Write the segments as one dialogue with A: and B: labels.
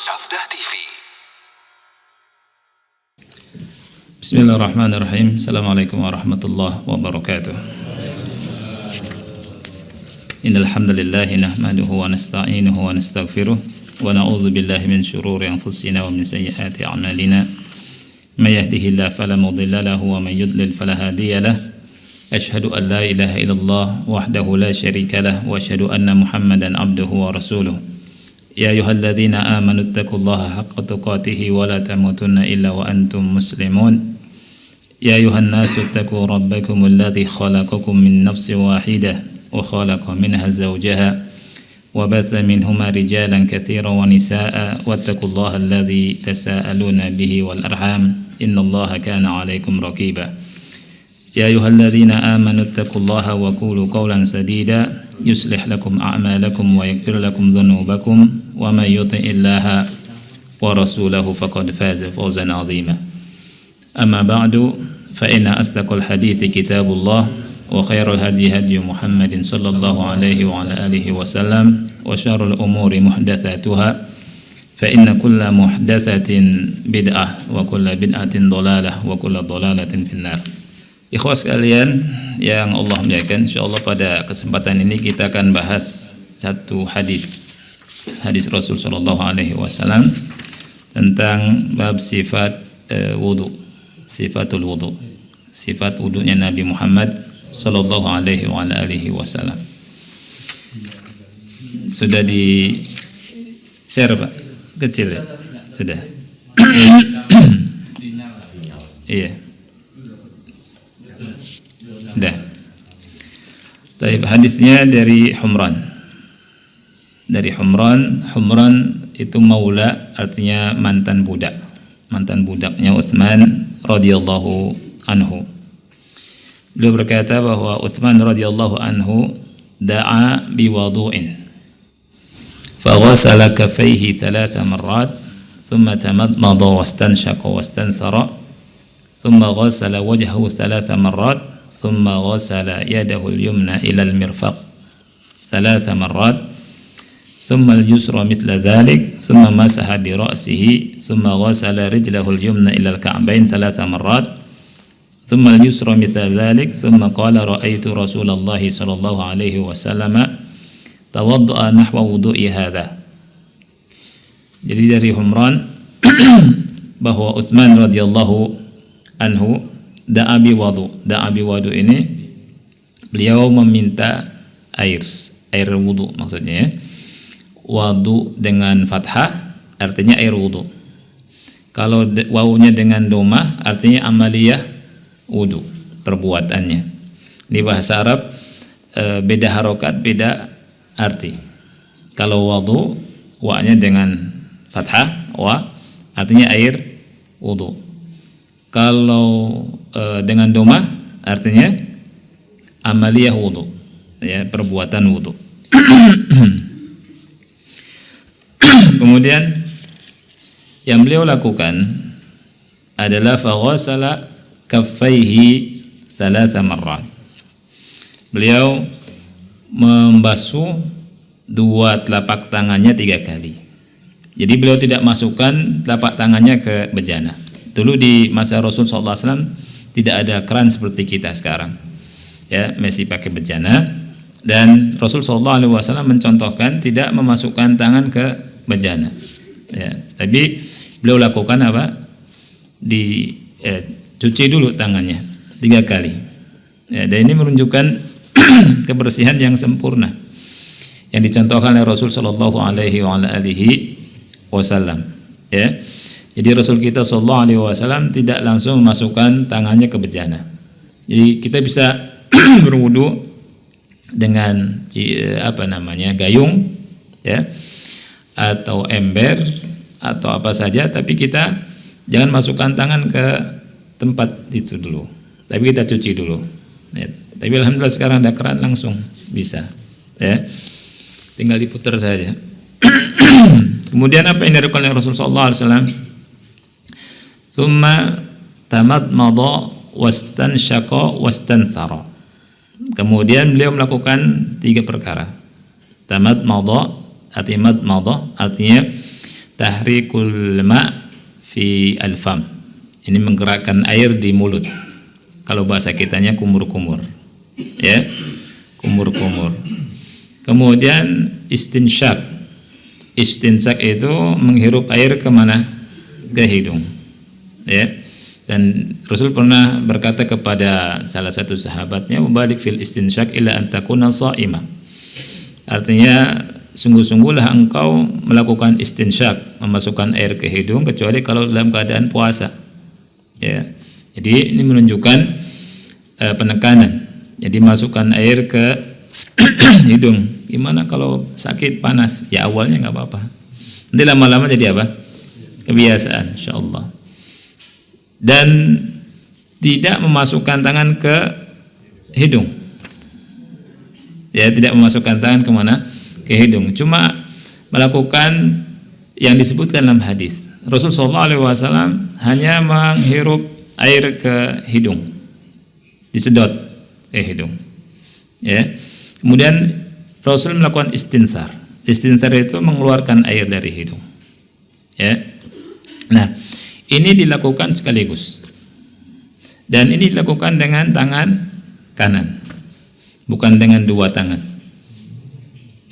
A: Sabda TV.
B: Bismillahirrahmanirrahim. Assalamualaikum warahmatullahi wabarakatuh. Innal hamdalillah nahmaduhu wa nasta'inuhu wa nastaghfiruh wa na'udzu billahi min shururi anfusina wa min sayyiati a'malina. May yahdihillahu fala mudilla lahu wa may yudlil fala hadiya lahu. Asyhadu an la ilaha illallah wahdahu la syarika lahu wa asyhadu anna Muhammadan abduhu wa rasuluh. Ya ayyuhalladzina amanu taqullaha haqqa tuqatih wa la tamutunna illa wa antum muslimun. Ya ayyuhan nasu taqu rabbakumul ladzi khalaqakum min nafsin wahidah wa khalaqa minha zawjaha wa batha minhuma rijalan katsiran wa nisaa'a wattaqullaha alladzi tasaaluna bihi wal arham innallaha kana 'alaikum raqiba. Ya ayyuhalladzina amanu taqullaha wa qulu qawlan sadida yuslih lakum a'malakum wa yaghfir lakum dhunubakum wa may yuti'illaha wa rasulahu faqad faza fawzan 'azima. Amma ba'du fa inna asdaqal hadithi kitabullah wa khairal hadi hadi Muhammadin sallallahu alaihi wa ala alihi wasallam wa syarrul umuri muhdatsatuha fa inna kulla muhdatsatin bid'ah wa kulla bid'atin dhalalah wa kulla dhalalatin finnar. Ikhwas sekalian yang Allah muliakan, insyaallah pada kesempatan ini kita akan bahas satu hadis Rasul sallallahu alaihi wasallam tentang bab sifat wudu, sifatul wudu, sifat wudunya Nabi Muhammad sallallahu alaihi wa alihi wasallam. Sudah di share Pak? Kecil ya? Sudah. Iya. Dah. Taib, hadisnya dari Humran. Dari Humran itu maula, artinya mantan budak. Mantan budaknya Utsman radhiyallahu anhu. Beliau berkata bahwa Utsman radhiyallahu anhu da'a biwudu'in. Faghasala kaffayhi 3 marrat, thumma tamadmada wastanshaqa wastanthara, thumma ghasala wajhahu 3 marrat. ثم غسل يده اليمنى إلى المرفق 3 مرات ثم اليسرى مثل ذلك ثم مسح برأسه ثم غسل رجله اليمنى إلى الكعبين 3 مرات ثم اليسرى مثل ذلك ثم قال رأيت رسول الله صلى الله عليه وسلم توضأ نحو وضوء هذا. Jadi dari Humran bahwa Utsman radhiyallahu anhu da'abi wadu ini beliau meminta air wudu maksudnya ya. Wadu dengan fathah artinya air wudu. Kalau wawunya dengan domah artinya amaliyah wudu, perbuatannya. Di bahasa Arab beda harokat, beda arti. Kalau wadu wa-nya dengan fathah wa artinya air wudu. Kalau dengan domah artinya amaliyah wudu, ya, perbuatan wudu. Kemudian yang beliau lakukan adalah faghasala kaffaihi 3 marrat. Beliau membasuh 2 telapak tangannya 3 kali. Jadi beliau tidak masukkan telapak tangannya ke bejana. Dulu di masa Rasul SAW tidak ada keran seperti kita sekarang, ya, masih pakai bejana. Dan Rasul SAW mencontohkan tidak memasukkan tangan ke bejana, ya. Tapi beliau lakukan apa? Cuci dulu tangannya 3 kali, ya, dan ini menunjukkan kebersihan yang sempurna yang dicontohkan oleh Rasul SAW, ya. Jadi Rasul kita SAW tidak langsung memasukkan tangannya ke bejana. Jadi kita bisa berwudu dengan gayung, ya, atau ember atau apa saja, tapi kita jangan masukkan tangan ke tempat itu dulu. Tapi kita cuci dulu. Ya. Tapi alhamdulillah sekarang ada keran langsung bisa, ya. Tinggal diputar saja. Kemudian apa yang dilakukan oleh Rasulullah SAW? Tsumma tamadmada wastanshaqa wastanthara. Kemudian beliau melakukan 3 perkara. Tamadmada artinya tahrikul ma' fi al-fam. Ini menggerakkan air di mulut. Kalau bahasa kitanya kumur-kumur. Ya, kumur-kumur. Kemudian istinsyak. Istinsyak itu menghirup air kemana? Ke hidung. Ya. Dan Rasul pernah berkata kepada salah satu sahabatnya, "Mubalik fil istinsyak illa an takuna sha'ima." Artinya, sungguh-sungguhlah engkau melakukan istinsyak, memasukkan air ke hidung, kecuali kalau dalam keadaan puasa. Ya, jadi ini menunjukkan penekanan. Jadi masukkan air ke hidung. Gimana kalau sakit panas? Ya awalnya nggak apa-apa. Nanti lama-lama jadi apa? Kebiasaan, insyaallah. Dan tidak memasukkan tangan ke hidung. Ya, tidak memasukkan tangan kemana? Ke hidung. Cuma melakukan yang disebutkan dalam hadis. Rasulullah SAW hanya menghirup air ke hidung, disedot ke hidung. Ya. Kemudian Rasul melakukan istinsar. Istinsar itu mengeluarkan air dari hidung. Ya. Nah, ini dilakukan sekaligus. Dan ini dilakukan dengan tangan kanan, bukan dengan dua tangan.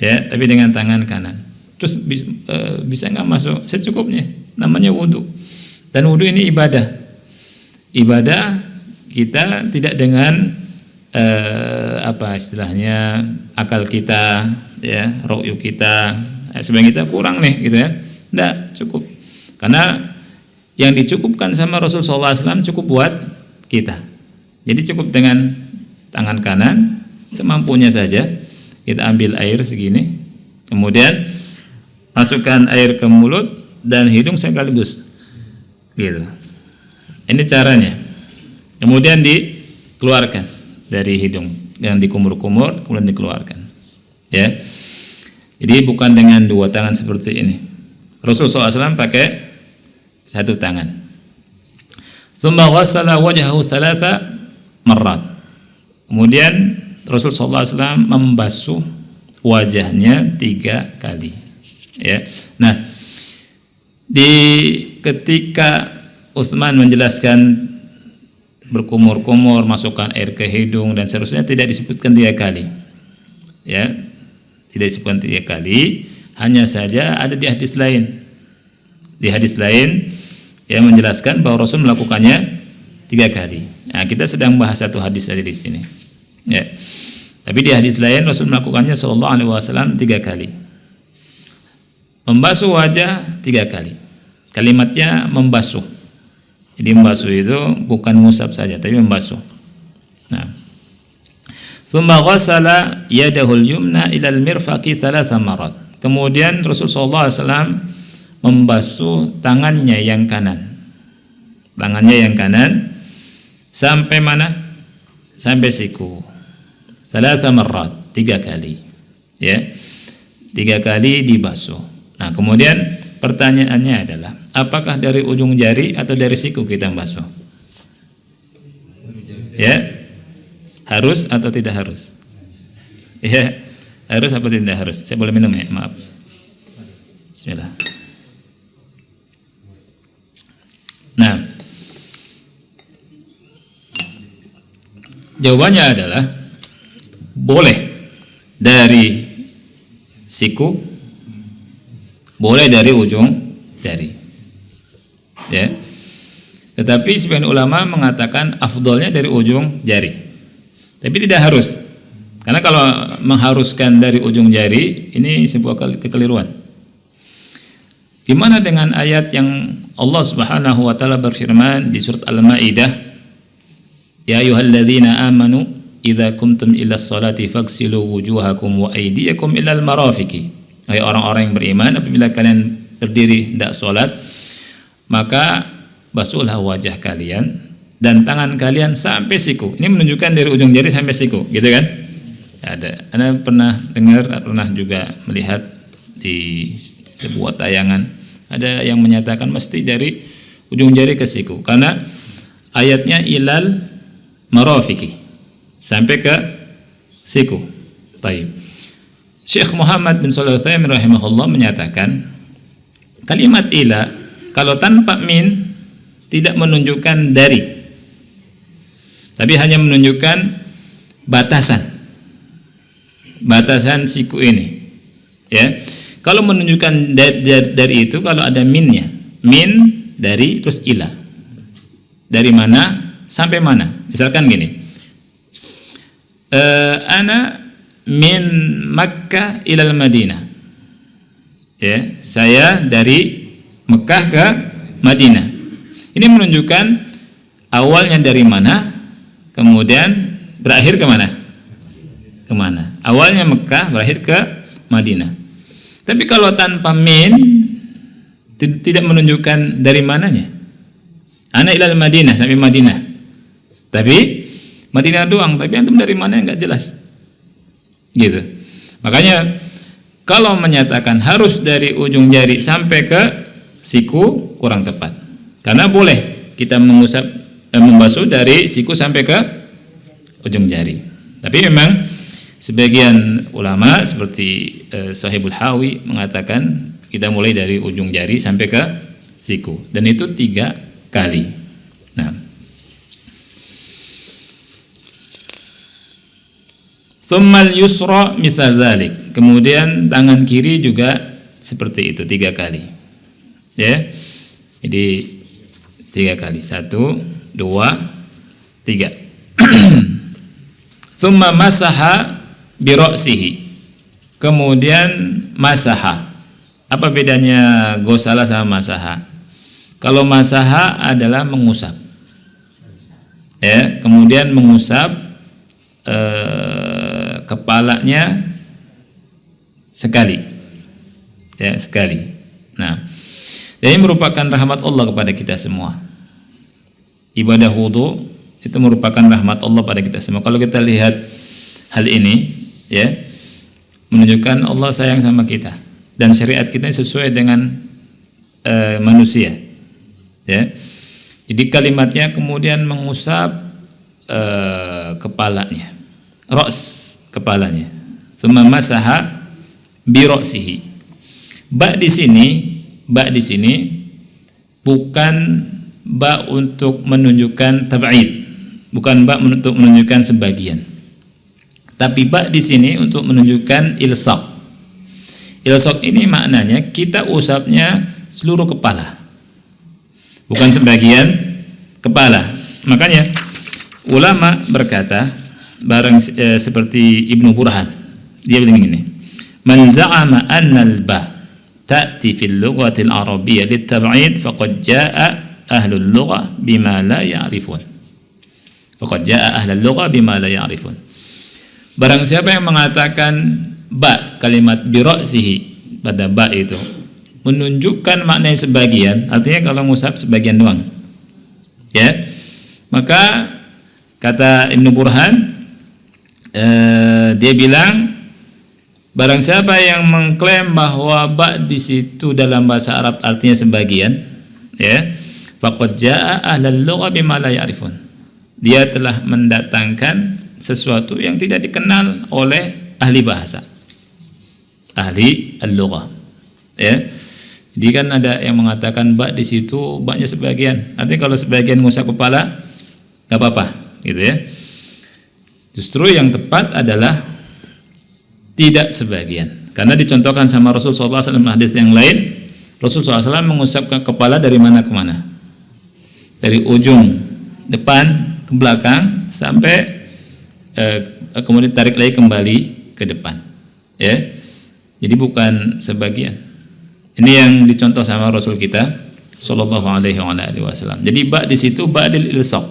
B: Ya, tapi dengan tangan kanan. Terus bisa nggak masuk? Secukupnya. Namanya wudhu. Dan wudhu ini ibadah. Ibadah kita tidak dengan apa istilahnya akal kita, ya, ru'yu kita, sebenarnya kita kurang nih, gitu ya. Tidak cukup. Karena yang dicukupkan sama Rasulullah SAW cukup buat kita. Jadi cukup dengan tangan kanan semampunya saja. Kita ambil air segini, kemudian masukkan air ke mulut dan hidung sekaligus, gitu. Ini caranya. Kemudian dikeluarkan dari hidung, yang dikumur-kumur, kemudian dikeluarkan. Ya. Jadi bukan dengan dua tangan seperti ini. Rasulullah SAW pakai satu tangan. Tsumma ghassala wajhahu thalatha marrat. Kemudian Rasulullah SAW membasuh wajahnya 3 kali. Ya. Nah, ketika Utsman menjelaskan berkumur-kumur, masukkan air ke hidung dan seterusnya, tidak disebutkan 3 kali. Ya, tidak disebutkan 3 kali, hanya saja ada di hadis lain. Di hadis lain yang menjelaskan bahwa Rasul melakukannya 3 kali. Nah, kita sedang bahas satu hadis saja di sini. Ya. Tapi di hadis lain Rasul melakukannya sallallahu alaihi wasallam 3 kali. Membasuh wajah 3 kali. Kalimatnya membasuh. Jadi membasuh itu bukan ngusap saja, tapi membasuh. Nah. Tsumma ghassala yadahul yumna ila al-mirfaqi 3 marrat. Kemudian Rasulullah SAW membasuh tangannya yang kanan. Tangannya yang kanan sampai mana? Sampai siku. 3 marrat, 3 kali. Ya. 3 kali dibasuh. Nah, kemudian pertanyaannya adalah, apakah dari ujung jari atau dari siku kita basuh? Ya, harus atau tidak harus? Ya, harus atau tidak harus? Saya boleh minum ya? Maaf. Bismillah. Nah, jawabannya adalah boleh dari siku, boleh dari ujung jari. Ya. Tetapi sebagian ulama mengatakan afdolnya dari ujung jari. Tapi tidak harus. Karena kalau mengharuskan dari ujung jari, ini sebuah kekeliruan. Gimana dengan ayat yang Allah Subhanahu wa taala berfirman di surat Al-Maidah, "Ya ayyuhalladzina amanu idza kumtum ilas salati faghsilu wujuhakum wa aydiyakum ilal marafiqi." Hai orang-orang yang beriman, apabila kalian berdiri hendak salat, maka basuhlah wajah kalian dan tangan kalian sampai siku. Ini menunjukkan dari ujung jari sampai siku, gitu kan? Ada. Anda pernah dengar, pernah juga melihat di sebuah tayangan, ada yang menyatakan mesti dari ujung jari ke siku, karena ayatnya ilal marafiqi, sampai ke siku. Baik. Syekh Muhammad bin Shalih Al-Utsaimin rahimahullah menyatakan kalimat ila kalau tanpa min tidak menunjukkan dari, tapi hanya menunjukkan batasan siku ini, ya. Kalau menunjukkan dari itu kalau ada minnya, min dari terus ila, dari mana sampai mana. Misalkan gini, ana min Makkah ilal Madinah, ya, saya dari Mekah ke Madinah. Ini menunjukkan awalnya dari mana, kemudian berakhir ke mana? Kemana? Awalnya Mekah, berakhir ke Madinah. Tapi kalau tanpa min tidak menunjukkan dari mananya. Ana ilal Madinah, sampai Madinah. Tapi Madinah doang, tapi antum dari mana enggak jelas. Gitu. Makanya kalau menyatakan harus dari ujung jari sampai ke siku kurang tepat. Karena boleh kita mengusap membasuh dari siku sampai ke ujung jari. Tapi memang sebagian ulama seperti Sahibul Hawi mengatakan kita mulai dari ujung jari sampai ke siku, dan itu 3 kali. Nah, tsummal yusra mithal dzalik. Kemudian tangan kiri juga seperti itu 3 kali. Ya. Jadi 3 kali. 1 2 3. Tsumma masaha bi ra'sihi. Kemudian masaha. Apa bedanya ghusala sama masaha? Kalau masaha adalah mengusap. Ya, kemudian mengusap kepalanya sekali, ya, sekali. Nah, ini merupakan rahmat Allah kepada kita semua. Ibadah wudu itu merupakan rahmat Allah pada kita semua. Kalau kita lihat hal ini, ya, menunjukkan Allah sayang sama kita dan syariat kita sesuai dengan manusia, ya. Jadi kalimatnya kemudian mengusap kepalanya, ra's, kepalanya. Tsumma masaha bi ra'sihi. Ba di sini bukan ba untuk menunjukkan tab'id, bukan ba untuk menunjukkan sebagian. Tapi ba di sini untuk menunjukkan ilsaq. Ilsaq ini maknanya kita usapnya seluruh kepala, bukan sebagian kepala. Makanya ulama berkata seperti Ibnu Burhan, dia bilang ini, man za'ama anna al-ba ta'ti fil lughati al-arabiyyah lit-tab'id faqad jaa'a ahlul lughah bima la ya'rifun. Faqad jaa'a ahlul lughah bima la ya'rifun. Barang siapa yang mengatakan ba, kalimat bi ra'sihi pada ba itu menunjukkan makna sebagian, artinya kalau ngusap sebagian doang, ya, maka kata Ibnu Burhan, dia bilang barang siapa yang mengklaim bahwa ba di situ dalam bahasa Arab artinya sebagian, ya, faqad jaa'a ahlul lughah bima la ya'rifun. Dia telah mendatangkan sesuatu yang tidak dikenal oleh ahli bahasa, ahli al-lughah, ya. Jadi kan ada yang mengatakan ba di situ ba-nya sebagian, artinya kalau sebagian ngusap kepala enggak apa-apa, gitu ya. Justru yang tepat adalah tidak sebagian, karena dicontohkan sama Rasul SAW dalam hadis yang lain. Rasul SAW mengusap kepala dari mana ke mana, dari ujung depan ke belakang sampai kemudian tarik lagi kembali ke depan, ya. Jadi bukan sebagian. Ini yang dicontoh sama Rasul kita Sallallahu Alaihi Wasallam. Jadi ba di situ ba'dil ilsaq,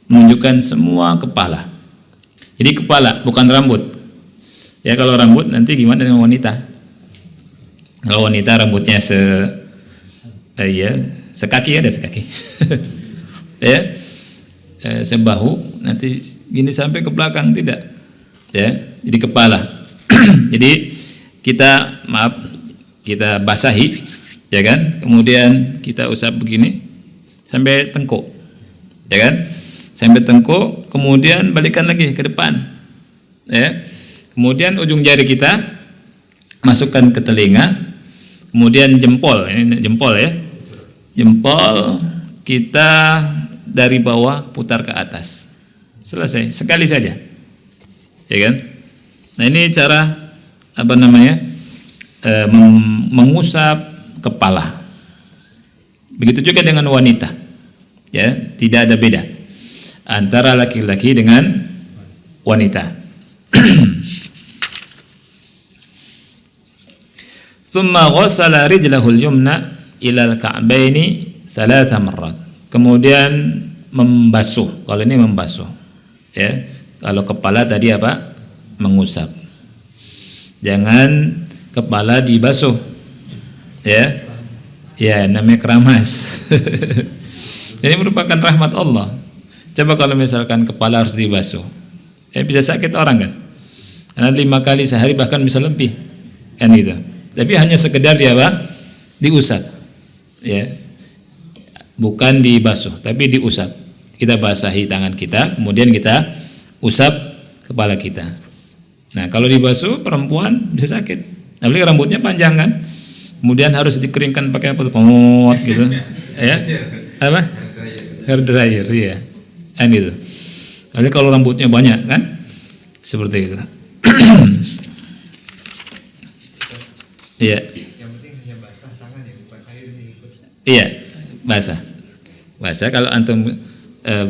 B: menunjukkan semua kepala. Jadi kepala, bukan rambut. Ya, kalau rambut nanti gimana dengan wanita? Kalau wanita rambutnya sekaki, ada sekaki. Ya, sebahu, nanti gini sampai ke belakang, tidak. Ya, jadi kepala. Jadi kita basahi, ya kan? Kemudian kita usap begini sampai tengkuk, ya kan? Sampai tengkuk, kemudian balikan lagi ke depan, ya. Kemudian ujung jari kita masukkan ke telinga, kemudian jempol, ini jempol ya, jempol kita dari bawah putar ke atas, selesai, sekali saja, ya kan? Nah ini cara apa namanya mengusap kepala. Begitu juga dengan wanita, ya, tidak ada beda antara laki-laki dengan wanita. Summa ghassala rijlahul yumna ilal ka'baini thalatha marrat. Kemudian membasuh. Kalau ini membasuh, ya. Kalau kepala tadi apa? Mengusap. Jangan kepala dibasuh, ya. Ya, namanya keramas. Ini merupakan rahmat Allah. Coba kalau misalkan kepala harus dibasuh, ya bisa sakit orang kan? Karena 5 kali sehari bahkan bisa lebih, kan gitu. Tapi hanya sekedar dia apa? Diusap, ya. Bukan dibasuh, tapi diusap. Kita basahi tangan kita, kemudian kita usap kepala kita. Nah, kalau dibasuh perempuan bisa sakit. Apalagi rambutnya panjang kan? Kemudian harus dikeringkan pakai apa? Pomot gitu. Ya. Apa? Hair dryer, iya. Kan gitu. Apalagi kalau rambutnya banyak kan? Seperti itu. Iya.
A: Yang penting hanya basah tangan ya, bukan airnya ikut.
B: Iya, basah. Basah kalau antum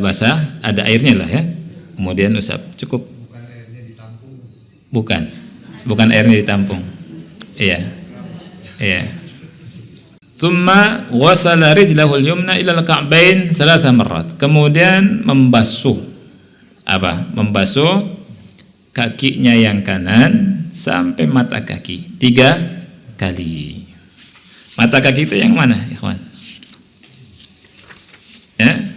B: basah ada airnya lah ya. Kemudian usap, cukup.
A: Bukan airnya ditampung.
B: Bukan airnya ditampung. Iya. Iya. Tsumma ghasala rijlahul yumna ilal ka'bain 3 marrat. Kemudian membasuh apa? Membasuh kakinya yang kanan sampai mata kaki 3 kali. Mata kaki itu yang mana, ikhwan? Ya?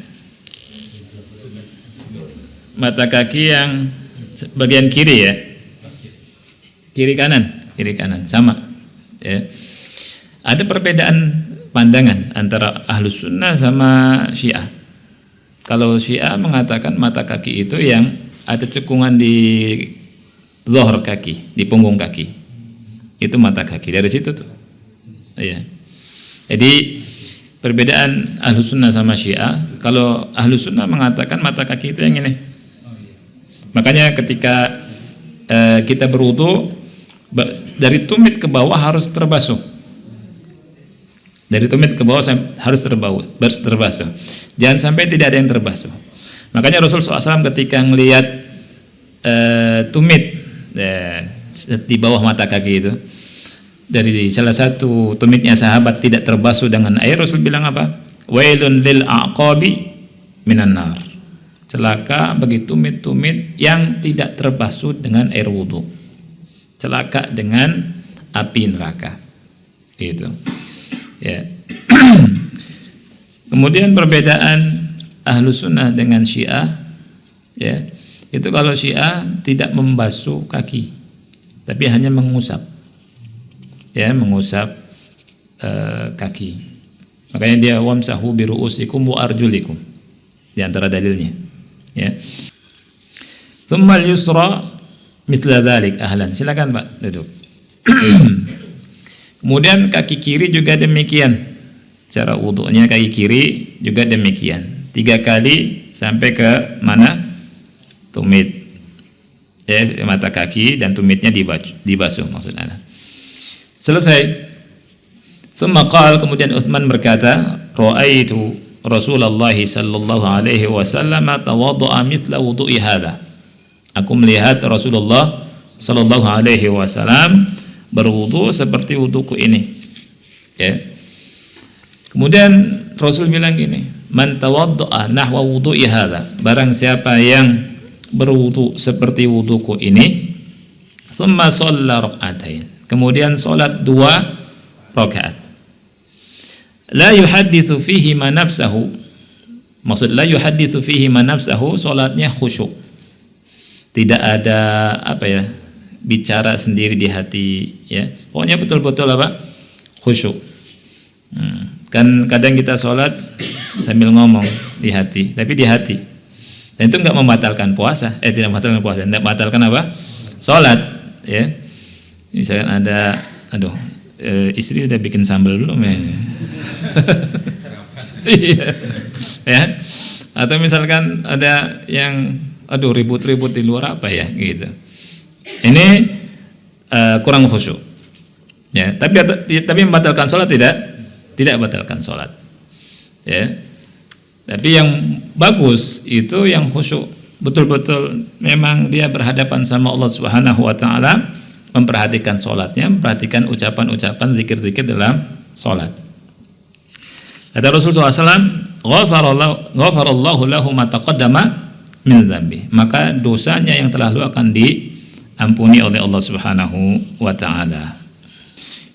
B: Mata kaki yang bagian kiri ya. Kiri kanan sama. Ya. Ada perbedaan pandangan antara Ahlus Sunnah sama Syiah. Kalau Syiah mengatakan mata kaki itu yang ada cekungan di zohor kaki, di punggung kaki. Itu mata kaki, dari situ tuh. Iya. Jadi perbedaan Ahlus Sunnah sama Syiah. Kalau Ahlus Sunnah mengatakan mata kaki itu yang ini. Makanya ketika kita berwudu, dari tumit ke bawah harus terbasuh. Dari tumit ke bawah harus terbasuh. Jangan sampai tidak ada yang terbasuh. Makanya Rasulullah SAW ketika melihat tumit di bawah mata kaki itu, dari salah satu tumitnya sahabat tidak terbasuh dengan air, Rasul bilang apa? Wailun lil aqabi minan nar. Celaka bagi tumit-tumit yang tidak terbasuh dengan air wudu. Celaka dengan api neraka. Gitu. Ya. Kemudian perbedaan Ahlus Sunnah dengan Syiah, ya. Itu kalau Syiah tidak membasuh kaki, tapi hanya mengusap. Ya, mengusap kaki. Makanya dia wamsahu bi ru'usikum wa arjulikum. Di antara dalilnya, ya. Tsumma al-yusra mithla dzalik. Ahlan. Silakan, Pak, duduk. Kemudian kaki kiri juga demikian. Cara wudunya kaki kiri juga demikian. 3 kali sampai ke mana? Tumit. Ya, mata kaki dan tumitnya dibasuh maksudnya. Selesai. Tsumma qala, kemudian Utsman berkata, ra'aitu Rasulullah sallallahu alaihi wasallam tawaddu'a mithla wudu'i hadza. Aku melihat Rasulullah sallallahu alaihi wasallam berwudu seperti wuduku ini. Ya. Kemudian Rasul bilang gini, man tawaddu'a nahwa wudu'i hadza, barang siapa yang berwudu seperti wuduku ini, thumma shalla rak'atain, kemudian salat 2 rakaat, la yuhadditsu fihi ma nafsahu, maksud la yuhadditsu fihi ma nafsahu, salatnya khusyuk, tidak ada apa ya, bicara sendiri di hati, ya. Pokoknya betul-betul apa? Khusyuk. Kan kadang kita sholat sambil ngomong di hati, tapi di hati. Dan itu enggak membatalkan puasa, tidak membatalkan puasa, enggak membatalkan apa? Sholat, ya. Misalkan ada, istri udah bikin sambal belum ya? Iya. Ya. Atau misalkan ada yang aduh ribut-ribut di luar apa ya gitu. Ini kurang khusyuk. Ya, tapi membatalkan sholat tidak batalkan sholat. Ya. Tapi yang bagus itu yang khusyuk, betul-betul memang dia berhadapan sama Allah Subhanahu wa taala, memperhatikan sholatnya, memperhatikan ucapan-ucapan zikir-zikir dalam sholat. Kata Rasulullah SAW, ghafarallahu lahu ma taqaddama min dzambi. Maka dosanya yang telah lalu akan diampuni oleh Allah Subhanahu wa taala.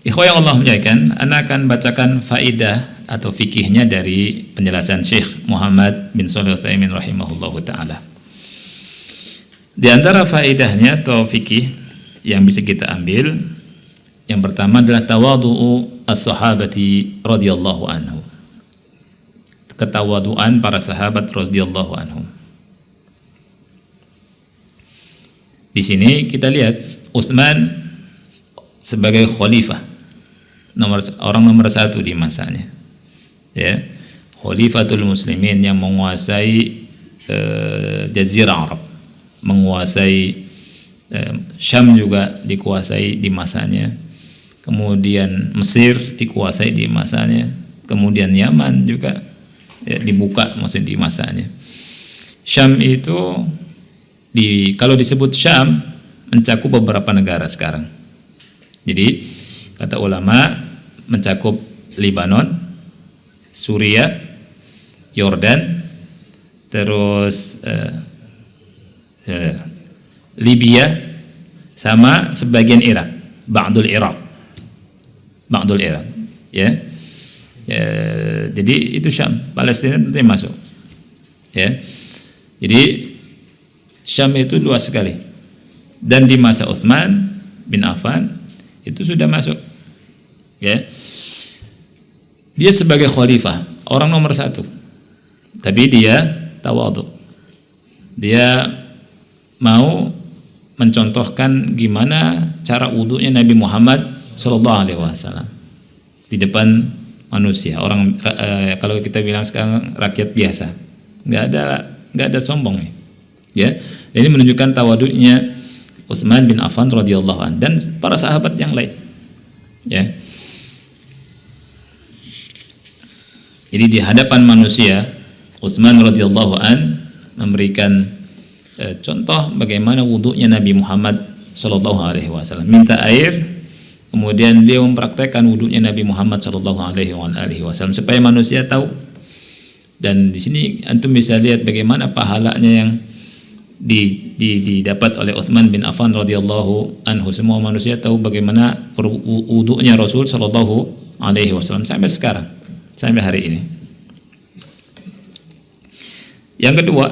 B: Ikhwah yang Allah muliakan, ana akan bacakan faidah atau fikihnya dari penjelasan Syekh Muhammad bin Shalih Al-Utsaimin rahimahullahu taala. Di antara faedahnya atau fikih yang bisa kita ambil, yang pertama adalah tawadhu'u as-sahabati radhiyallahu anhu. Ketawaduan para sahabat radhiyallahu anhum. Di sini kita lihat Utsman sebagai khalifah, orang nomor satu di masanya, ya, khalifatul muslimin yang menguasai Jazirah Arab, menguasai Syam juga dikuasai di masanya, kemudian Mesir dikuasai di masanya, kemudian Yaman juga ya, dibuka maksudnya di masanya. Syam itu kalau disebut Syam mencakup beberapa negara sekarang. Jadi kata ulama mencakup Lebanon, Suriah, Yordan, terus Libya, sama sebagian Irak, ba'dul Irak, ya. Jadi itu Syam, Palestina tentu masuk, ya. Jadi Syam itu luas sekali, dan di masa Utsman bin Affan itu sudah masuk, ya. Dia sebagai khalifah, orang nomor satu, tapi dia tawadhu, dia mau mencontohkan gimana cara wudunya Nabi Muhammad SAW di depan manusia, orang kalau kita bilang sekarang rakyat biasa, nggak ada sombong, ya. Ini menunjukkan tawadhunya Utsman bin Affan radhiyallahu an dan para sahabat yang lain, ya. Jadi di hadapan manusia Utsman radhiyallahu an memberikan contoh bagaimana wudunya Nabi Muhammad sallallahu alaihi wasallam. Minta air, kemudian beliau mempraktekkan wudunya Nabi Muhammad sallallahu alaihi wasallam supaya manusia tahu. Dan di sini antum bisa lihat bagaimana pahalanya yang didapat oleh Utsman bin Affan radhiyallahu anhu. Semua manusia tahu bagaimana wudunya Rasul sallallahu alaihi wasallam sampai sekarang, sampai hari ini. Yang kedua,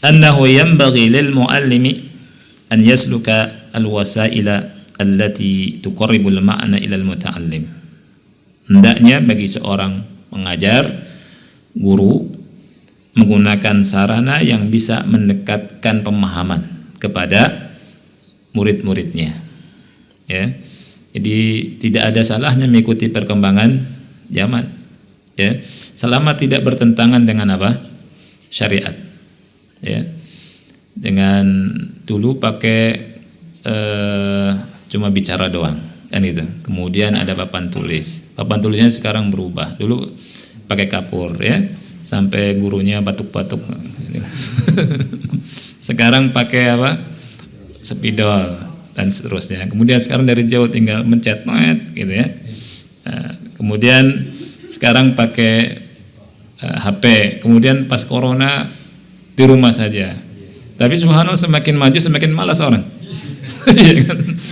B: annahu yanbaghi lil muallimi an yasluka al-wasaila allati tuqarribu al-ma'na ila al-muta'allim. Hendaknya bagi seorang pengajar, guru, menggunakan sarana yang bisa mendekatkan pemahaman kepada murid-muridnya, ya. Jadi tidak ada salahnya mengikuti perkembangan zaman, ya, selama tidak bertentangan dengan apa? Syariat, ya. Dengan dulu pakai cuma bicara doang, kan itu. Kemudian ada papan tulis. Papan tulisnya sekarang berubah. Dulu pakai kapur, ya, sampai gurunya batuk-batuk. Sekarang pakai apa? Spidol dan seterusnya. Kemudian sekarang dari jauh tinggal mencet gitu, ya. Nah, kemudian sekarang pakai HP. Kemudian pas corona di rumah saja. Tapi subhanallah semakin maju semakin malas orang.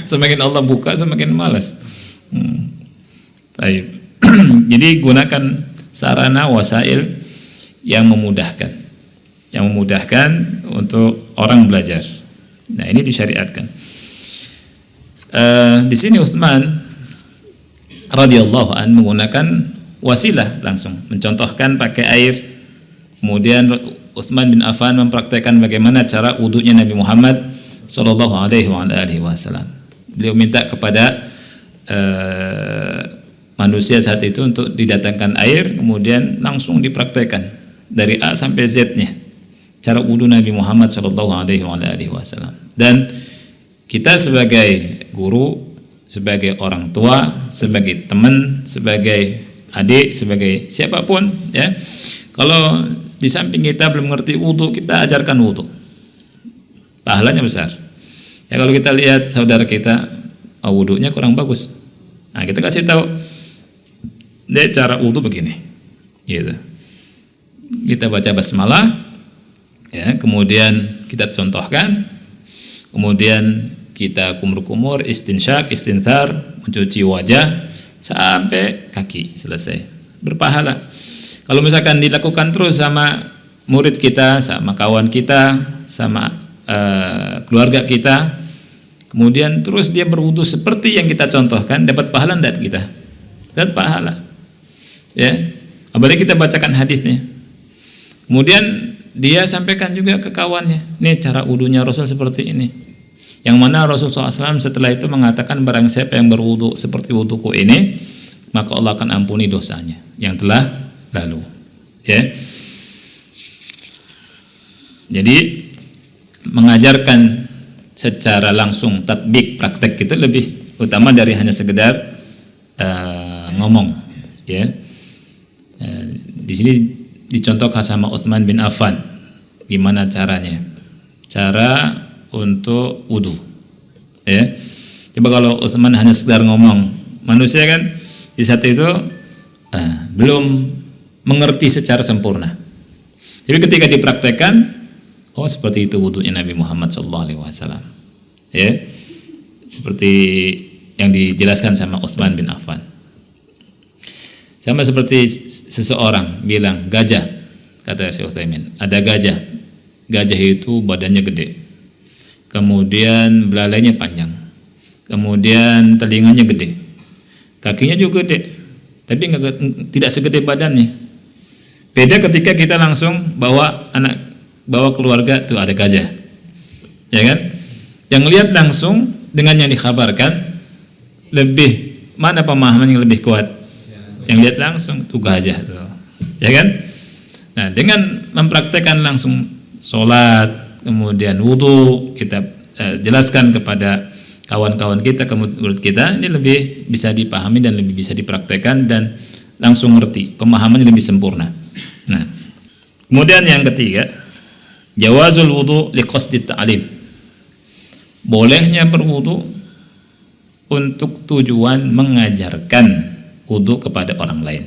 B: Semakin Allah buka semakin malas. Jadi gunakan sarana wasail yang memudahkan untuk orang belajar. Nah, ini disyariatkan. Di sini Utsman radhiyallahu an menggunakan wasilah langsung, mencontohkan pakai air. Kemudian Utsman bin Affan mempraktekkan bagaimana cara wudunya Nabi Muhammad sallallahu alaihi wasallam. Beliau minta kepada manusia saat itu untuk didatangkan air, kemudian langsung dipraktekkan dari A sampai Z-nya cara wudu Nabi Muhammad SAW. Dan kita sebagai guru, sebagai orang tua, sebagai teman, sebagai adik, sebagai siapapun, ya, kalau di samping kita belum mengerti wudu, kita ajarkan wudu, pahalanya besar. Ya, kalau kita lihat saudara kita wudunya kurang bagus, nah kita kasih tahu, deh cara wudu begini, gitu. Kita baca basmalah, ya, kemudian kita contohkan, kemudian kita kumur-kumur, istinsyak, istinthar, mencuci wajah sampai kaki selesai, berpahala. Kalau misalkan dilakukan terus sama murid kita, sama kawan kita, sama keluarga kita, kemudian terus dia berwudu seperti yang kita contohkan, dapat pahala enggak kita? Dapat pahala. Ya, apalagi kita bacakan hadisnya. Kemudian dia sampaikan juga ke kawannya, nih cara wudunya Rasul seperti ini. Yang mana Rasul SAW setelah itu mengatakan, barang siapa yang berwudu seperti wuduku ini, maka Allah akan ampuni dosanya yang telah lalu. Ya. Jadi mengajarkan secara langsung, tatbik, praktek itu lebih utama dari hanya sekedar ngomong. Ya. Di sini dicontohkan sama Utsman bin Affan gimana caranya, cara untuk wudu. Ya. Coba kalau Utsman hanya sekedar ngomong, manusia kan di saat itu belum mengerti secara sempurna. Tapi ketika dipraktekkan, oh seperti itu wudunya Nabi Muhammad SAW. Ya, seperti yang dijelaskan sama Utsman bin Affan. Sama seperti seseorang bilang gajah, kata Syekh Utsaimin, ada gajah. Gajah itu badannya gede, kemudian belalainya panjang, kemudian telinganya gede, kakinya juga gede, tapi tidak segede badannya. Beda ketika kita langsung bawa keluarga tuh ada gajah, ya kan? Yang lihat langsung dengan yang dikabarkan, lebih mana pemahaman yang lebih kuat? Yang lihat langsung tuh gajah tuh, ya kan? Nah, dengan mempraktekkan langsung sholat, kemudian wudu, kita jelaskan kepada kawan-kawan kita, menurut kita ini lebih bisa dipahami dan lebih bisa dipraktekkan dan langsung ngerti, pemahamannya lebih sempurna. Nah, kemudian yang ketiga, jawazul wudu liqasdi ta'lim. Bolehnya berwudu untuk tujuan mengajarkan wudu kepada orang lain.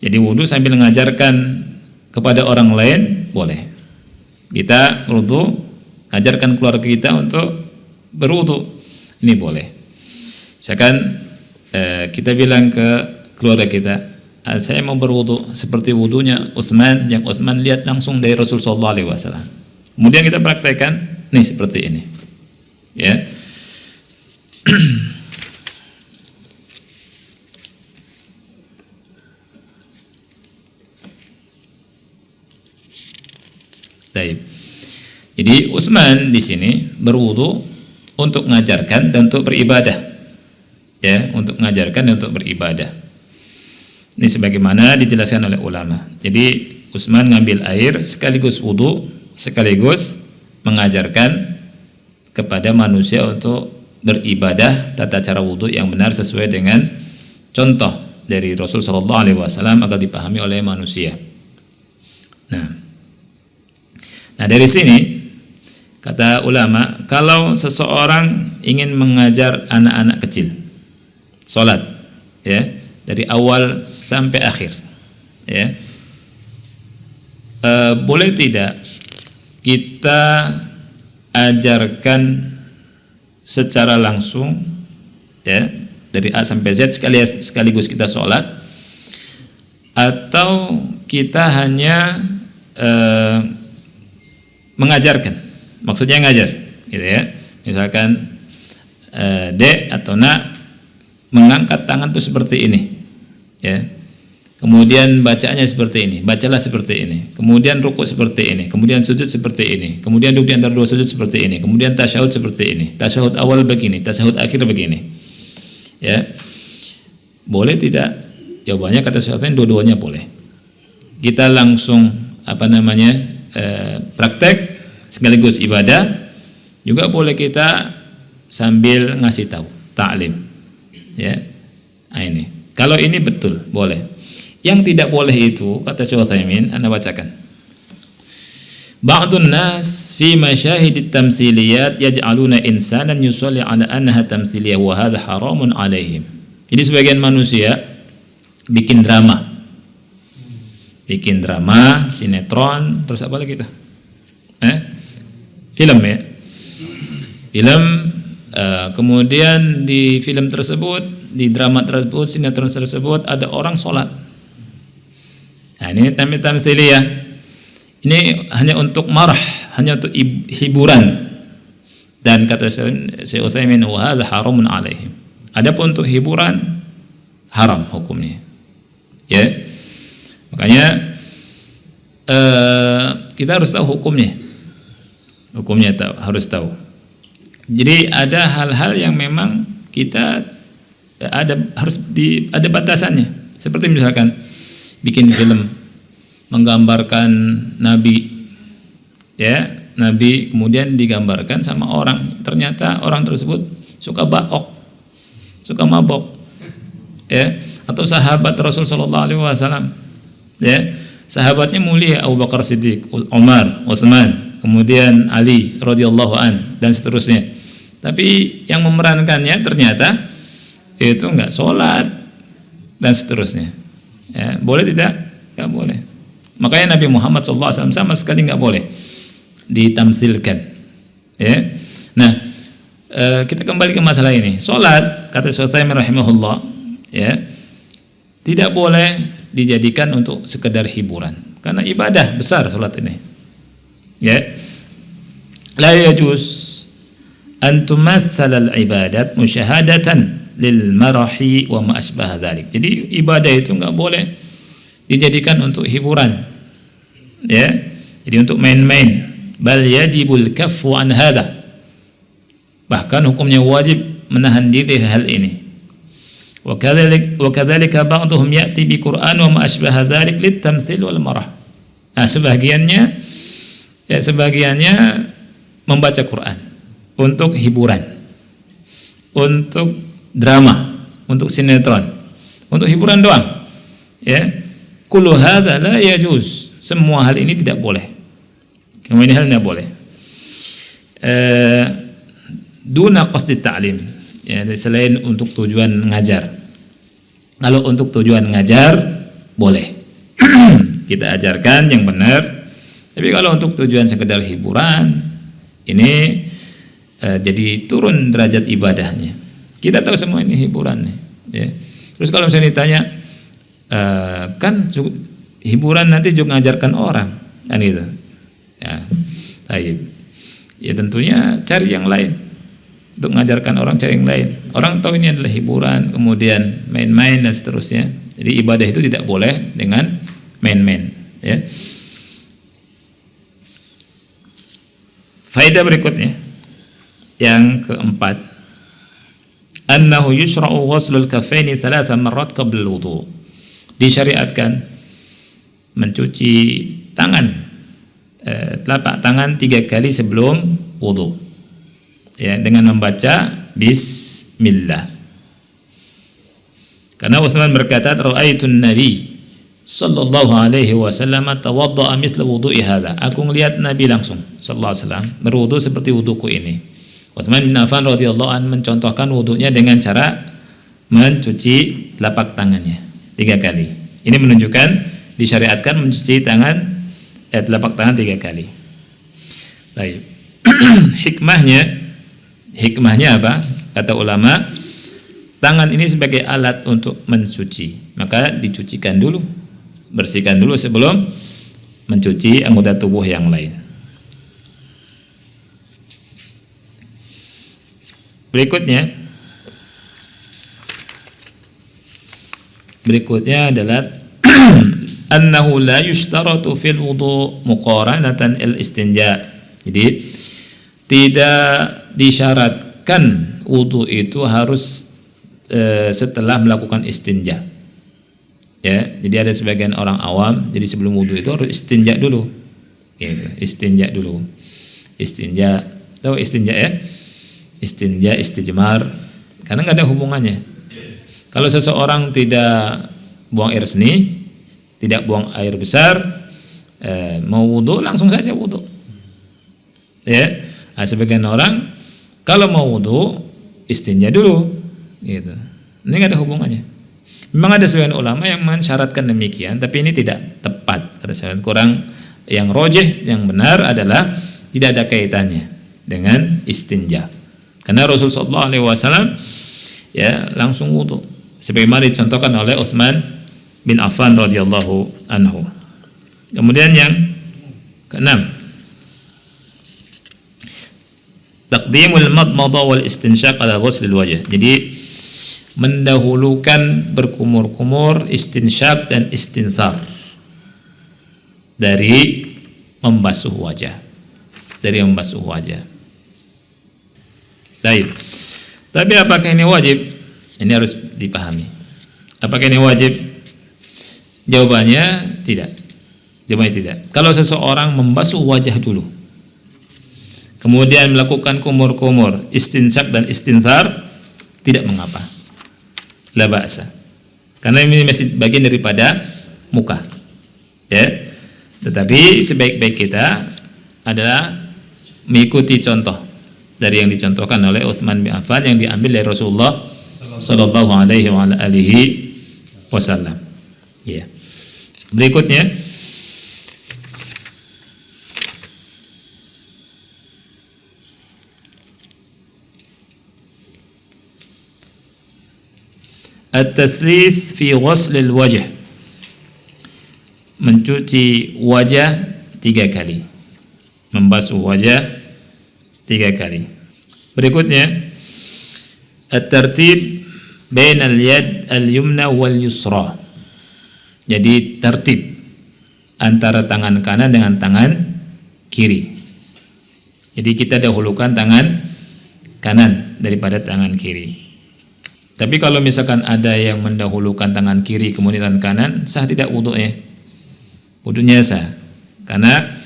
B: Jadi wudu sambil mengajarkan kepada orang lain boleh. Kita wudu, ajarkan keluarga kita untuk berwudu, ini boleh. Misalkan kita bilang ke keluarga kita, saya mau berwudu seperti wudunya Utsman, yang Utsman lihat langsung dari Rasul SAW. Kemudian kita praktekkan, nih seperti ini, ya. Jadi Utsman di sini berwudu untuk mengajarkan dan untuk beribadah, ya, untuk mengajarkan dan untuk beribadah. Ini sebagaimana dijelaskan oleh ulama. Jadi Utsman ngambil air sekaligus wudu, sekaligus mengajarkan kepada manusia untuk beribadah tata cara wudu yang benar sesuai dengan contoh dari Rasul SAW agar dipahami oleh manusia. Nah, dari sini kata ulama, kalau seseorang ingin mengajar anak-anak kecil sholat, ya, dari awal sampai akhir, ya, boleh tidak kita ajarkan secara langsung, ya, dari A sampai Z sekaligus kita sholat, atau kita hanya mengajarkan, maksudnya ngajar, gitu ya. Misalkan D atau Na mengangkat tangan itu seperti ini, ya. Kemudian bacaannya seperti ini, bacalah seperti ini. Kemudian rukuk seperti ini, kemudian sujud seperti ini, kemudian duduk di antara dua sujud seperti ini, kemudian tasyahud seperti ini, tasyahud awal begini, tasyahud akhir begini. Ya. Boleh tidak? Jawabannya kata Syekh Utsaimin dua-duanya boleh. Kita langsung praktek sekaligus ibadah, juga boleh kita sambil ngasih tahu, ta'lim. Ya. Nah, ini. Kalau ini betul boleh. Yang tidak boleh itu kata Syekh Utsaimin, Anda bacakan. Ba'dun nas fi masyahid at-tamtsiliyat yaj'aluna insanan yusalli 'ala annaha tamtsiliyah wa hadha haramun 'alaihim. Jadi sebagian manusia bikin drama, sinetron, terus apa lagi itu? Film ya, film. Kemudian di film tersebut, di drama tersebut, sinetron tersebut ada orang sholat. Nah, ini tamtsiliyah. Ini hanya untuk marah, hanya untuk hiburan. Dan kata Syekh Utsaimin, wa hadza haramun 'alaihim. Adapun untuk hiburan haram hukumnya. Ya, makanya kita harus tahu hukumnya. Harus tahu. Jadi ada hal-hal yang memang kita ada batasannya. Seperti misalkan bikin film menggambarkan Nabi, ya, Nabi kemudian digambarkan sama orang. Ternyata orang tersebut suka mabok, ya. Atau sahabat Rasul Sallallahu Alaihi Wasallam, ya, sahabatnya mulia, Abu Bakar Siddiq, Umar, Utsman, kemudian Ali radhiyallahu an dan seterusnya. Tapi yang memerankannya ternyata itu enggak sholat dan seterusnya. Ya, boleh tidak? Enggak boleh. Makanya Nabi Muhammad SAW sama sekali enggak boleh ditamsilkan. Ya. Nah, kita kembali ke masalah ini. Sholat, kata Syekh Utsaimin rahimahullah, ya, tidak boleh dijadikan untuk sekedar hiburan, karena ibadah besar sholat ini. Ya, la yajuz an tumatsala al-ibadat musyahadatan lil marahi wa ma asbah dzalik. Jadi ibadah itu enggak boleh dijadikan untuk hiburan, ya. Jadi untuk main-main. Bal yajibul kaffu an hadza. Bahkan hukumnya wajib menahan diri hal ini. Wa kadzalika ba'dhum ya'ti bi Qur'an wa ma asbah dzalik litamtsil wal marah. Nah, sebagiannya membaca Quran untuk hiburan, untuk drama, untuk sinetron, untuk hiburan doang. Ya, kullu hadza la yajuz. Semua hal ini tidak boleh. Semua ini hal tidak boleh. Duna qasdi ta'lim. Ya, selain untuk tujuan ngajar. Kalau untuk tujuan ngajar boleh. Kita ajarkan yang benar. Tapi kalau untuk tujuan sekedar hiburan, ini jadi turun derajat ibadahnya. Kita tahu semua ini hiburan, ya. Terus kalau misalnya ditanya, kan hiburan nanti juga mengajarkan orang, kan gitu. Ya, baik. Ya tentunya cari yang lain. Untuk mengajarkan orang, cari yang lain. Orang tahu ini adalah hiburan, kemudian main-main dan seterusnya. Jadi ibadah itu tidak boleh dengan main-main, ya. Faedah berikutnya yang keempat, annahu yushra'u ghuslul kaffaini 3 marrat qabla al-wudu. Disyariatkan mencuci tangan, telapak tangan 3 kali sebelum wudu, ya, dengan membaca bismillah. Karena Utsman berkata, ra'aitun nabi sallallahu alaihi wasallam tawadda'a mithla wudu'i hadza. Aku melihat Nabi langsung sallallahu alaihi wasallam berwudu seperti wuduku ini. Utsman bin Affan radhiyallahu an mencontohkan wudunya dengan cara mencuci telapak tangannya 3 kali. Ini menunjukkan disyariatkan mencuci tangan, telapak tangan 3 kali. Baik. Hikmahnya apa? Kata ulama, tangan ini sebagai alat untuk mencuci, maka dicucikan dulu, bersihkan dulu sebelum mencuci anggota tubuh yang lain. Berikutnya adalah annahu la yushtaratu fil wudu muqaranatan al-istinja. Jadi tidak disyaratkan wudu itu harus setelah melakukan istinja. Ya, jadi ada sebagian orang awam, jadi sebelum wudu itu harus istinja dulu. Gitu, istinja dulu. Istinja, tahu istinja ya? Istinja, istijmar, karena nggak ada hubungannya. Kalau seseorang tidak buang air seni, tidak buang air besar, mau wudu langsung saja wudu. Ya, sebagian orang kalau mau wudu istinja dulu, gitu. Ini nggak ada hubungannya. Memang ada sebagian ulama yang mensyaratkan demikian, tapi ini tidak tepat. Ada sebagian kurang, yang rojih, yang benar adalah tidak ada kaitannya dengan istinja. Karena Rasulullah SAW ya langsung wudu, sebagaimana dicontohkan oleh Utsman bin Affan radhiyallahu anhu. Kemudian yang keenam, taqdimul madmadah wal istinsyaq ala ghuslil wajh. Jadi mendahulukan berkumur-kumur, istinsyaq dan istinsar dari membasuh wajah. Baik. Tapi apakah ini wajib? Ini harus dipahami. Apakah ini wajib? Jawabannya tidak. Kalau seseorang membasuh wajah dulu, kemudian melakukan kumur-kumur, istinsyaq dan istinsar, tidak mengapa. La ba'sa. Karena ini masih bagian daripada muka. Ya. Tetapi sebaik-baik kita adalah mengikuti contoh dari yang dicontohkan oleh Utsman bin Affan yang diambil dari Rasulullah sallallahu alaihi wasallam. Ya. Berikutnya at-tatslits fi ghusl al-wajh, mencuci wajah 3 kali, membasuh wajah 3 kali. Berikutnya at-tartib bain al-yad al-yumna wal yusra, jadi tertib antara tangan kanan dengan tangan kiri. Jadi kita dahulukan tangan kanan daripada tangan kiri. Tapi kalau misalkan ada yang mendahulukan tangan kiri kemudian tangan kanan, sah tidak wudunya? Wudunya sah. Karena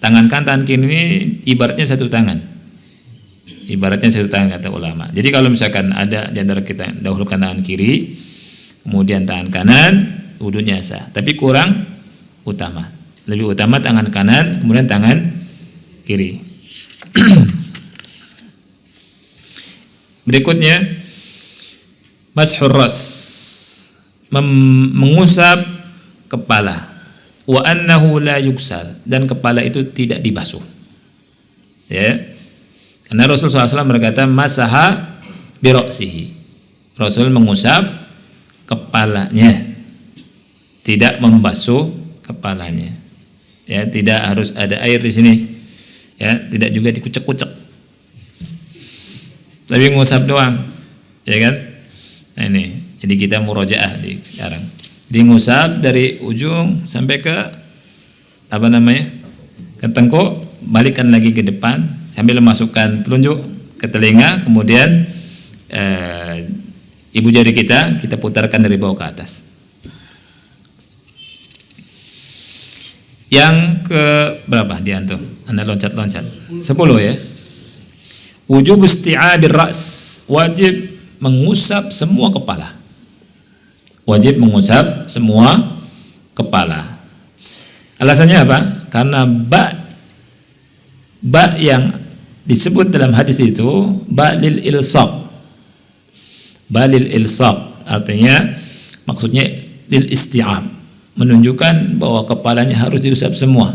B: tangan kanan, tangan kiri ini ibaratnya satu tangan. Ibaratnya satu tangan kata ulama. Jadi kalau misalkan ada di antara kita dahulukan tangan kiri, kemudian tangan kanan, wudunya sah. Tapi kurang utama. Lebih utama tangan kanan, kemudian tangan kiri. Berikutnya mashur ras, mengusap kepala, wa annahu la yuksal, dan kepala itu tidak dibasuh. Ya. Karena Rasulullah SAW berkata masaha bi ra'sihi. Rasul mengusap kepalanya, tidak membasuh kepalanya. Ya, tidak harus ada air di sini. Ya, tidak juga dikucek-kucek. Tapi mengusap doang. Ya kan? Nah ini, jadi kita murojaah di sekarang. Jadi ngusap dari ujung sampai ke ke tengkuk, balikkan lagi ke depan sambil memasukkan telunjuk ke telinga, kemudian ibu jari kita putarkan dari bawah ke atas. Yang ke berapa di antum? Anda loncat-loncat. 10 ya. Wujub isti'abir ra's, wajib mengusap semua kepala. Wajib mengusap semua kepala. Alasannya apa? Karena ba yang disebut dalam hadis itu ba lil ilsaq. Ba lil ilsaq artinya maksudnya lil isti'ab, menunjukkan bahwa kepalanya harus diusap semua.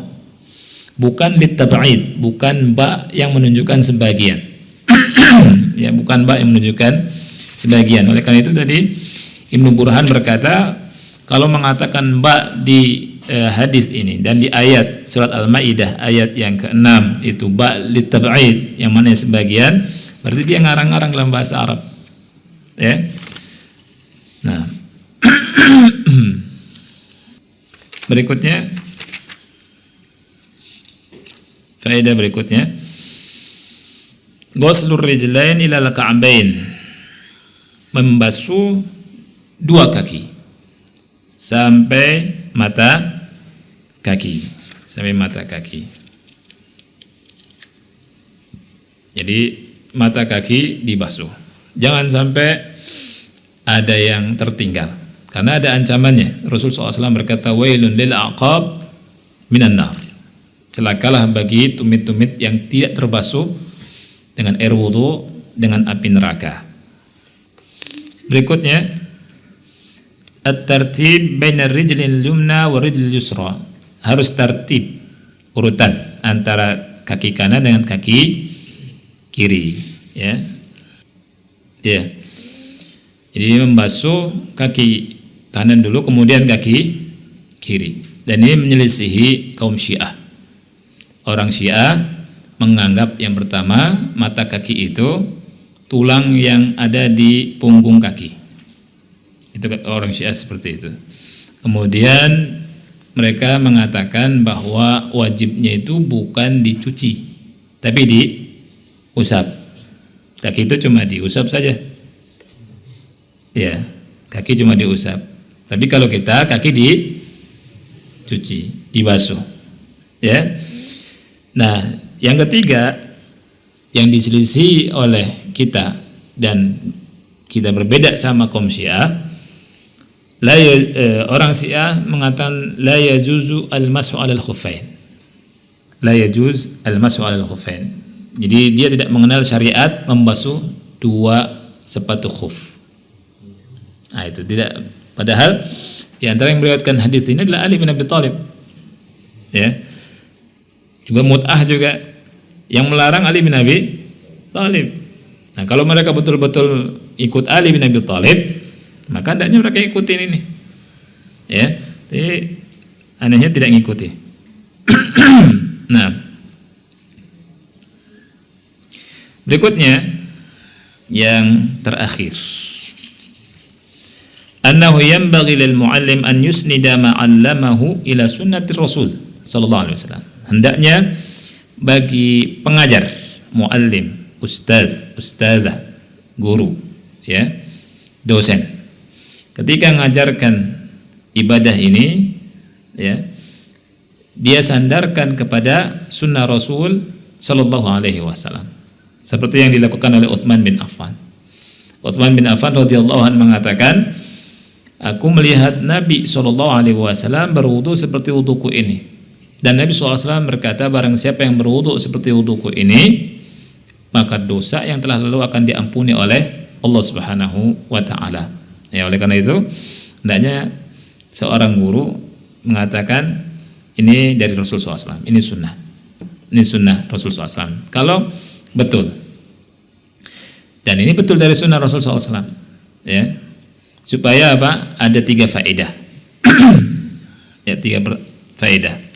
B: Bukan lit tab'id, bukan ba yang menunjukkan sebagian. Ya, bukan ba yang menunjukkan sebagian. Oleh karena itu tadi Ibnu Burhan berkata, kalau mengatakan ba di hadis ini dan di ayat surat Al-Maidah ayat yang ke-6 itu ba litab'id yang mana sebagian, berarti dia ngarang-ngarang dalam bahasa Arab. Ya. Nah. Berikutnya faedah berikutnya ghuslur rijlain ila al-ka'bain, membasuh dua kaki sampai mata kaki. Jadi mata kaki dibasuh. Jangan sampai ada yang tertinggal, karena ada ancamannya. Rasulullah SAW berkata, wailun lil aqab minan nar. Celakalah bagi tumit-tumit yang tidak terbasuh dengan air wudu dengan api neraka. Berikutnya, at-tartib bainar rijlil yumna wa rijlil yusra. Harus tertib urutan antara kaki kanan dengan kaki kiri, ya. Jadi membasuh kaki kanan dulu, kemudian kaki kiri. Dan ini menyelisihi kaum Syiah. Orang Syiah menganggap yang pertama mata kaki itu tulang yang ada di punggung kaki. Itu orang Syiah seperti itu. Kemudian mereka mengatakan bahwa wajibnya itu bukan dicuci, tapi diusap. Kaki itu cuma diusap saja. Ya, kaki cuma diusap. Tapi kalau kita kaki dicuci, dibasuh. Ya. Nah, yang ketiga yang diselisih oleh kita dan kita berbeda sama kaum Syiah, orang Syiah mengatakan la yajuzu al-mashu 'alal khuffain. La yajuz al-mashu 'alal khuffain. Jadi dia tidak mengenal syariat membasuh dua sepatu khuf. Nah, itu tidak. Padahal di antara yang meriwayatkan hadis ini adalah Ali bin Abi Thalib. Ya. Juga Mut'ah juga yang melarang Ali bin Abi Thalib. Nah, kalau mereka betul-betul ikut Ali bin Abi Thalib, maka hendaknya mereka ikutin ini. Ya. Tapi anehnya tidak ngikuti. Nah, berikutnya yang terakhir, annahu yanbaghi lil muallim an yusnida ma 'allamahu ila sunnati Rasul sallallahu alaihi wasallam. Hendaknya bagi pengajar, muallim, ustaz, ustazah, guru, ya, dosen, ketika mengajarkan ibadah ini, ya, dia sandarkan kepada sunnah Rasul sallallahu alaihi wasallam, seperti yang dilakukan oleh Utsman bin Affan. Utsman bin Affan radhiyallahu anhu mengatakan, aku melihat Nabi sallallahu alaihi wasallam berwudu seperti wuduku ini. Dan Nabi SAW berkata, barang siapa yang berwudu seperti wuduku ini, maka dosa yang telah lalu akan diampuni oleh Allah Subhanahu wa Ta'ala. Ya, oleh karena itu, hendaknya seorang guru mengatakan ini dari Rasul SAW, ini sunnah Rasul SAW. Kalau betul, dan ini betul dari sunnah Rasul SAW, ya, supaya apa? Ada 3 faedah. Ya, 3 faedah.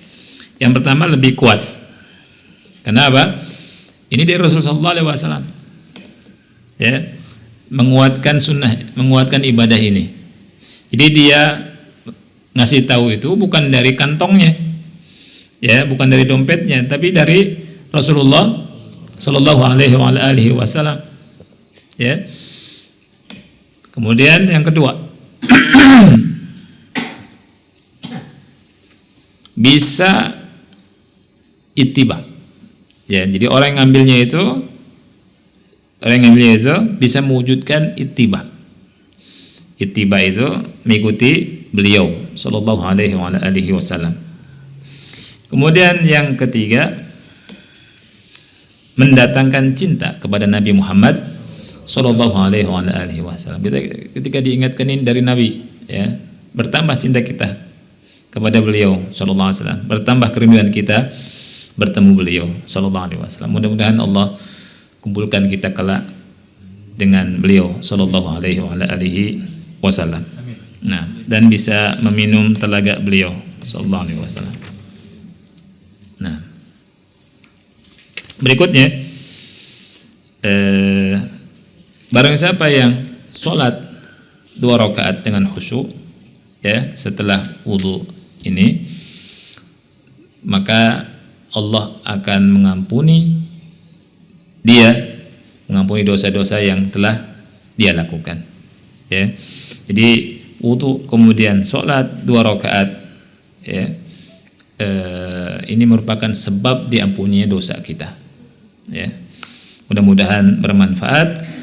B: Yang pertama lebih kuat. Kenapa? Ini dari Rasulullah SAW. Ya, menguatkan sunnah, menguatkan ibadah ini. Jadi dia ngasih tahu itu bukan dari kantongnya, ya, bukan dari dompetnya, tapi dari Rasulullah Sallallahu Alaihi Wasallam. Ya. Kemudian yang kedua, bisa ittiba. Ya, jadi orang yang ngambilnya itu bisa mewujudkan ittiba. Ittiba itu mengikuti beliau sallallahu alaihi wasallam. Kemudian yang ketiga, mendatangkan cinta kepada Nabi Muhammad sallallahu alaihi wasallam. Ketika diingatkan ini dari Nabi, ya, bertambah cinta kita kepada beliau sallallahu alaihi wasallam, bertambah kerinduan kita bertemu beliau sallallahu alaihi wasallam. Mudah-mudahan Allah kumpulkan kita kelak dengan beliau sallallahu alaihi wasallam. Nah, dan bisa meminum telaga beliau sallallahu alaihi wasallam. Nah, berikutnya, barang siapa yang sholat 2 rakaat dengan khusyuk, ya, setelah wudu ini, maka Allah akan mengampuni dosa-dosa yang telah dia lakukan. ya. Jadi wudu kemudian sholat 2 rakaat, ya, ini merupakan sebab diampuninya dosa kita, ya. Mudah-mudahan bermanfaat.